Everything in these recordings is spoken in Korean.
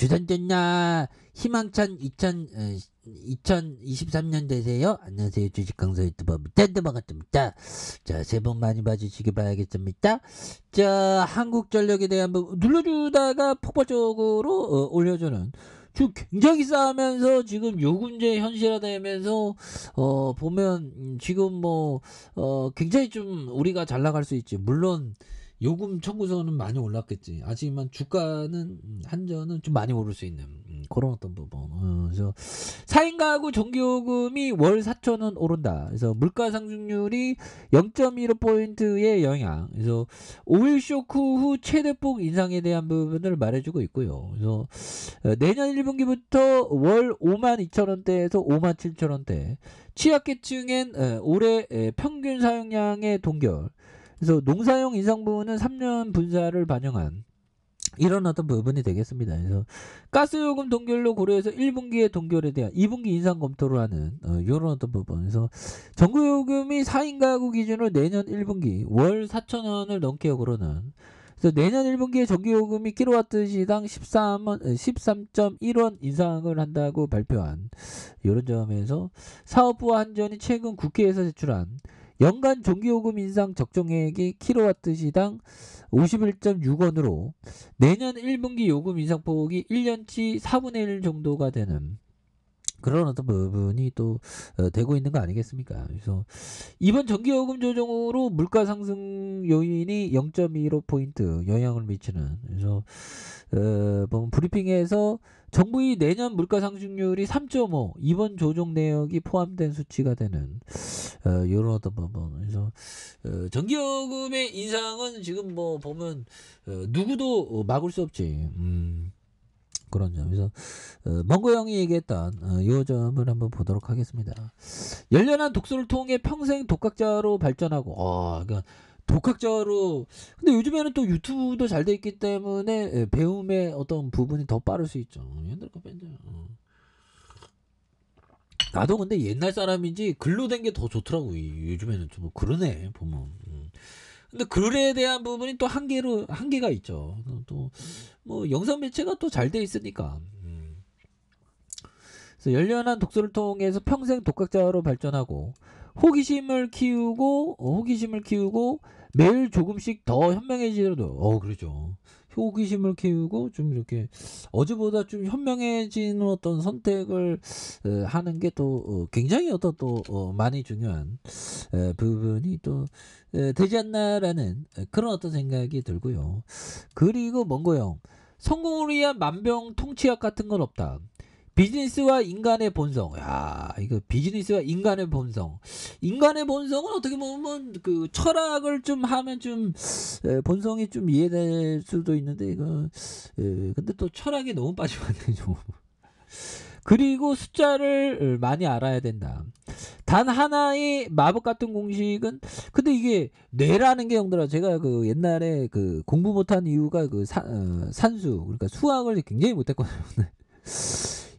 주선됐나 희망찬 2023년 되세요. 안녕하세요. 주식 강사 유튜버 밑단데 반갑습니다. 자, 새해 복 많이 봐주시기 바라겠습니다. 자, 한국전력에 대한 부분 눌러주다가 폭발적으로 올려주는 지금 굉장히 싸우면서 지금 요금제 현실화되면서 보면 지금 뭐 굉장히 좀 우리가 잘 나갈 수 있지. 물론 요금 청구서는 많이 올랐겠지. 하지만 주가는 한전은 좀 많이 오를 수 있는 그런 어떤 부분. 그래서 4인 가구 전기요금이 월 4,000원 오른다. 그래서 물가 상승률이 0.15포인트의 영향. 그래서 오일 쇼크 후 최대폭 인상에 대한 부분을 말해주고 있고요. 그래서 내년 1분기부터 월 52,000원대에서 57,000원대. 취약계층엔 올해 평균 사용량의 동결. 그래서 농사용 인상분은 3년 분사를 반영한 이런 어떤 부분이 되겠습니다. 그래서 가스요금 동결로 고려해서 1분기의 동결에 대한 2분기 인상 검토를 하는 이런 어떤 부분. 그래서 전기요금이 4인 가구 기준으로 내년 1분기 월 4,000원을 넘게 오르는. 그래서 내년 1분기에 전기요금이 킬로와트시당 13.1원 인상을 한다고 발표한 이런 점에서 사업부와 한전이 최근 국회에서 제출한 연간 전기요금 인상 적정액이 킬로와트시당 51.6원으로 내년 1분기 요금 인상폭이 1년치 4분의 1 정도가 되는 그런 어떤 부분이 또 되고 있는 거 아니겠습니까? 그래서 이번 전기요금 조정으로 물가 상승 요인이 0.15포인트 영향을 미치는. 그래서 보면 브리핑에서 정부의 내년 물가 상승률이 3.5 이번 조정 내역이 포함된 수치가 되는 이런 어떤 부분. 그래서 전기요금의 인상은 지금 뭐 보면 누구도 막을 수 없지. 그런 점. 그래서 멍고 형이 얘기했던 이 점을 한번 보도록 하겠습니다. 열렬한 독서를 통해 평생 독학자로 발전하고 그러니까 독학자로. 근데 요즘에는 또 유튜브도 잘 돼 있기 때문에 배움의 어떤 부분이 더 빠를 수 있죠. 옛날 거 뺀다. 나도 근데 옛날 사람인지 글로 된 게 더 좋더라고. 요즘에는 좀 그러네 보면. 근데 글에 대한 부분이 또 한계가 있죠. 또 뭐 영상 매체가 또 잘 돼 있으니까. 그래서 열렬한 독서를 통해서 평생 독학자로 발전하고 호기심을 키우고 매일 조금씩 더 현명해지려도 그렇죠. 호기심을 키우고 좀 이렇게 어제보다 좀 현명해지는 어떤 선택을 하는 게 또 굉장히 어떤 또 많이 중요한 부분이 또 되지 않나라는 그런 어떤 생각이 들고요. 그리고 뭔가요? 성공을 위한 만병통치약 같은 건 없다. 비즈니스와 인간의 본성. 야, 이거 비즈니스와 인간의 본성. 인간의 본성은 어떻게 보면 그 철학을 좀 하면 좀 본성이 좀 이해될 수도 있는데 이거 근데 또 철학이 너무 빠지면 안 되죠. 그리고 숫자를 많이 알아야 된다. 단 하나의 마법 같은 공식은 근데 이게 뇌라는 게 형들아 제가 그 옛날에 그 공부 못한 이유가 그 산수 그러니까 수학을 굉장히 못했거든요.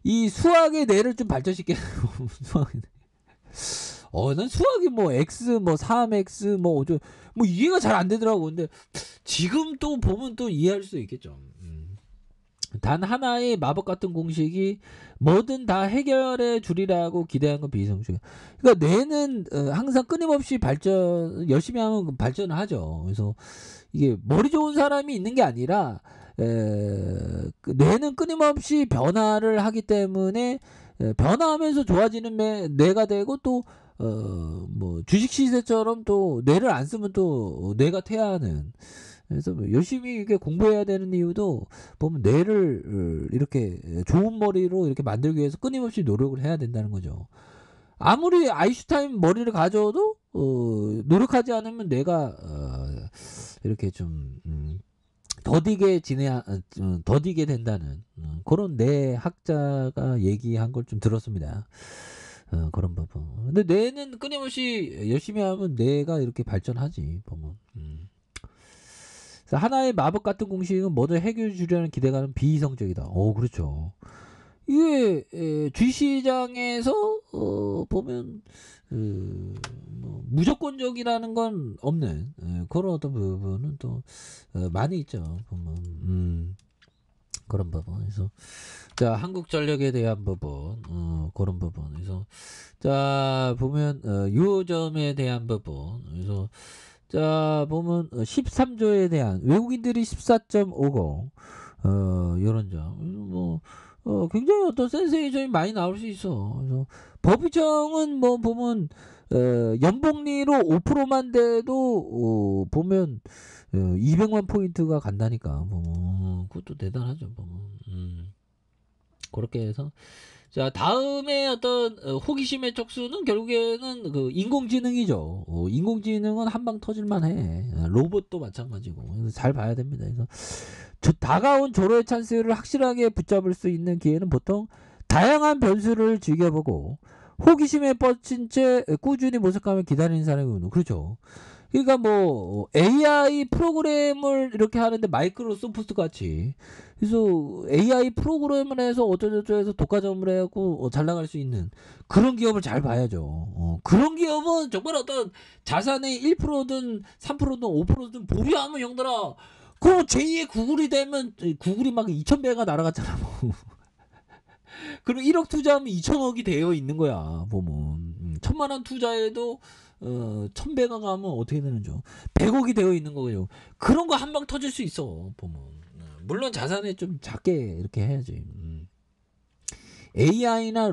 이 수학의 뇌를 좀 발전시키고 수학의 난 수학이 뭐 x 뭐 3x 뭐 어쩌 뭐 이해가 잘 안 되더라고. 근데 지금 또 보면 또 이해할 수 있겠죠. 단 하나의 마법 같은 공식이 뭐든 다 해결해 주리라고 기대한 건 비이성적. 그러니까 뇌는 항상 끊임없이 열심히 하면 발전을 하죠. 그래서 이게 머리 좋은 사람이 있는 게 아니라 그 뇌는 끊임없이 변화를 하기 때문에 변화하면서 좋아지는 뇌가 되고 또 뭐 주식 시세처럼 또 뇌를 안 쓰면 또 뇌가 퇴화하는. 그래서 뭐 열심히 이게 공부해야 되는 이유도 보면 뇌를 이렇게 좋은 머리로 이렇게 만들기 위해서 끊임없이 노력을 해야 된다는 거죠. 아무리 아인슈타인 머리를 가져도 노력하지 않으면 뇌가 이렇게 좀 더디게 된다는 그런 뇌학자가 얘기한 걸 좀 들었습니다. 그런 부분. 근데 뇌는 끊임없이 열심히 하면 뇌가 이렇게 발전하지 보면. 하나의 마법 같은 공식은 뭐든 해결해 주려는 기대감은 비이성적이다. 그렇죠. 이게 주시장에서 보면 뭐 무조건적이라는 건 없는 그런 어떤 부분은 또 많이 있죠. 보면 그런 부분에서 자 한국전력에 대한 부분 그런 부분에서 자 보면 요점에 대한 부분 그래서 자 보면 13조에 대한 외국인들이 14.50 요런 점 뭐 굉장히 어떤 센세이션이 많이 나올 수 있어. 그래서 법의정은 뭐 보면 연봉리로 5%만 돼도 보면 200만 포인트가 간다니까. 그것도 대단하죠. 보면. 그렇게 해서 자 다음에 어떤 호기심의 촉수는 결국에는 그 인공지능이죠. 인공지능은 한방 터질만해. 로봇도 마찬가지고 그래서 잘 봐야 됩니다. 그래서 다가온 조로의 찬스를 확실하게 붙잡을 수 있는 기회는 보통 다양한 변수를 즐겨보고 호기심에 뻗친 채 꾸준히 모색하며 기다리는 사람이군요. 그렇죠. 그러니까 뭐 AI 프로그램을 이렇게 하는데 마이크로소프트 같이 그래서 AI 프로그램을 해서 어쩌저쩌해서 독과점을 해갖고 잘 나갈 수 있는 그런 기업을 잘 봐야죠. 그런 기업은 정말 어떤 자산의 1%든 3%든 5%든 보유하면 형들아 그럼 제2의 구글이 되면 구글이 막 2,000배가 날아갔잖아. 뭐. 그럼 1억 투자하면 2,000억이 되어 있는 거야. 보면 1,000만 원 투자해도 1,000배가 가면 어떻게 되는죠? 100억이 되어 있는 거예요. 그런 거 한 방 터질 수 있어. 보면 물론 자산에 좀 작게 이렇게 해야지. AI나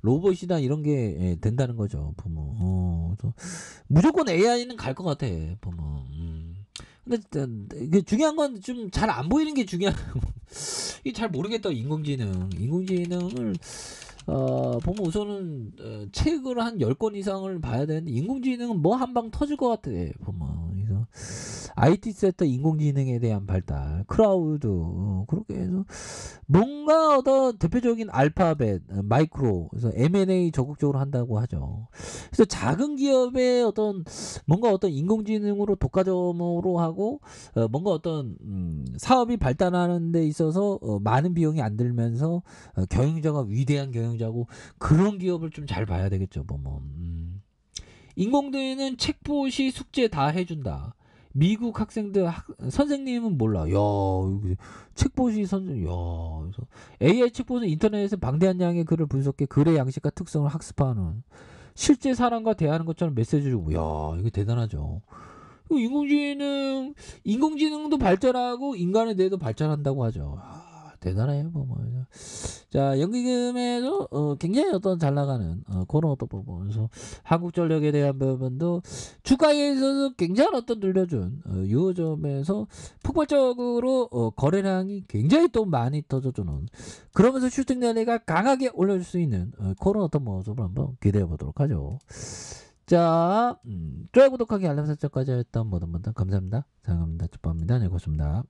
로봇이나 이런 게 된다는 거죠. 보면 무조건 AI는 갈 것 같아. 보면 근데 중요한 건 좀 잘 안 보이는 게 중요한. 이게 잘 모르겠다. 인공지능을 보면 우선은 책을 한 10권 이상을 봐야 되는데 인공지능은 뭐 한 방 터질 것 같아. 보면 그래서 IT 섹터 인공지능에 대한 발달, 크라우드 그렇게 해서 뭔가 어떤 대표적인 알파벳, 마이크로 그래서 M&A 적극적으로 한다고 하죠. 그래서 작은 기업의 어떤 뭔가 어떤 인공지능으로 독과점으로 하고 뭔가 어떤 사업이 발달하는 데 있어서 많은 비용이 안 들면서 경영자가 위대한 경영자고 그런 기업을 좀 잘 봐야 되겠죠. 인공지능은 책보시 숙제 다 해준다. 미국 학생들 선생님은 몰라. 야, 책보시 선생. 야, 그래서 AI 책보는 인터넷에서 방대한 양의 글을 분석해 글의 양식과 특성을 학습하는 실제 사람과 대하는 것처럼 메시지를 주고. 야, 이거 대단하죠. 인공지능도 발전하고 인간의 뇌도 발전한다고 하죠. 대단해요. 자 연기금에도 굉장히 어떤 잘 나가는 그런 어떤 부분. 그래서 한국전력에 대한 부분도 주가에 있어서 굉장히 어떤 늘려준 요점에서 폭발적으로 거래량이 굉장히 또 많이 터져주는 그러면서 슈팅 랠리가 강하게 올려줄 수 있는 그런 어떤 모습을 한번 기대해 보도록 하죠. 자, 좋아요 구독하기 알람 설정까지 했던 모든 분들 감사합니다. 사랑합니다. 축복합니다. 네, 고맙습니다.